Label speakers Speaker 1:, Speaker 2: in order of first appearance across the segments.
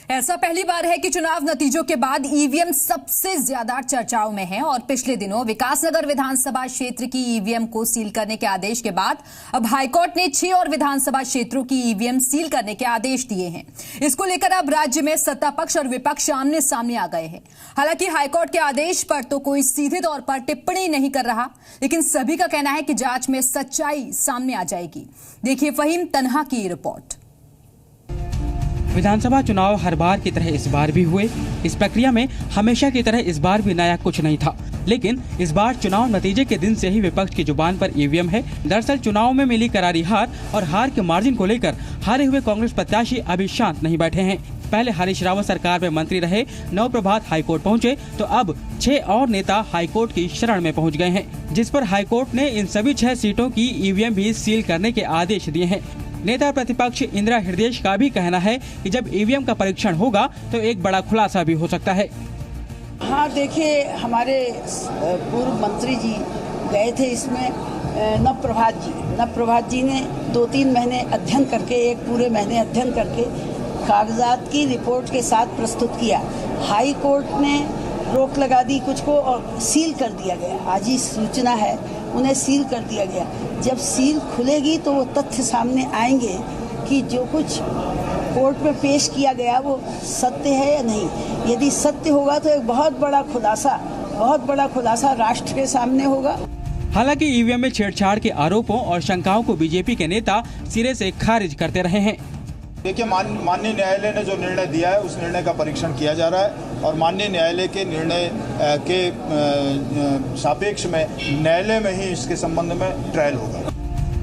Speaker 1: ऐसा पहली बार है कि चुनाव नतीजों के बाद ईवीएम सबसे ज्यादा चर्चाओं में है और पिछले दिनों विकासनगर विधानसभा क्षेत्र की ईवीएम को सील करने के आदेश के बाद अब हाईकोर्ट ने 6 और विधानसभा क्षेत्रों की ईवीएम सील करने के आदेश दिए हैं। इसको लेकर अब राज्य में सत्ता पक्ष और विपक्ष आमने सामने आ गए हैं। हालांकि हाईकोर्ट के आदेश पर तो कोई सीधे तौर पर टिप्पणी नहीं कर रहा, लेकिन सभी का कहना है कि जांच में सच्चाई सामने आ जाएगी। देखिए फहीम तन्हा की रिपोर्ट।
Speaker 2: विधानसभा चुनाव हर बार की तरह इस बार भी हुए। इस प्रक्रिया में हमेशा की तरह इस बार भी नया कुछ नहीं था, लेकिन इस बार चुनाव नतीजे के दिन से ही विपक्ष की जुबान पर ईवीएम है। दरअसल चुनाव में मिली करारी हार और हार के मार्जिन को लेकर हारे हुए कांग्रेस प्रत्याशी अभी शांत नहीं बैठे हैं। पहले हरीश रावत सरकार में मंत्री रहे नव प्रभात हाईकोर्ट पहुंचे, तो अब 6 और नेता हाईकोर्ट की शरण में पहुंच गए हैं, जिस पर हाईकोर्ट ने इन सभी 6 सीटों की ईवीएम भी सील करने के आदेश दिए हैं। नेता प्रतिपक्ष इंदिरा हृदय का भी कहना है कि जब ईवीएम का परीक्षण होगा तो एक बड़ा खुलासा भी हो सकता है।
Speaker 3: हाँ देखिए, हमारे पूर्व मंत्री जी गए थे इसमें, नवप्रभात जी ने 2-3 महीने अध्ययन करके, एक पूरे महीने अध्ययन करके कागजात की रिपोर्ट के साथ प्रस्तुत किया। हाई कोर्ट ने रोक लगा दी कुछ को और सील कर दिया गया। आज ही सूचना है, उन्हें सील कर दिया गया। जब सील खुलेगी तो वो तथ्य सामने आएंगे कि जो कुछ कोर्ट में पेश किया गया वो सत्य है या नहीं। यदि सत्य होगा तो एक बहुत बड़ा खुलासा राष्ट्र के सामने होगा।
Speaker 2: हालांकि ईवीएम में छेड़छाड़ के आरोपों और शंकाओं को बीजेपी के नेता सिरे से खारिज करते रहे हैं।
Speaker 4: देखिए, माननीय न्यायालय ने जो निर्णय दिया है उस निर्णय का परीक्षण किया जा रहा है और माननीय न्यायालय के निर्णय के सापेक्ष में न्यायालय में ही इसके संबंध में ट्रायल होगा।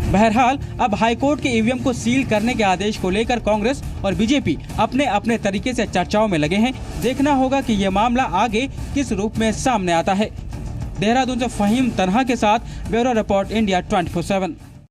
Speaker 2: बहरहाल अब हाईकोर्ट के ईवीएम को सील करने के आदेश को लेकर कांग्रेस और बीजेपी अपने अपने तरीके से चर्चाओं में लगे हैं। देखना होगा कि ये मामला आगे किस रूप में सामने आता है। देहरादून से फहीम तन्हा के साथ ब्यूरो रिपोर्ट, इंडिया 24/7।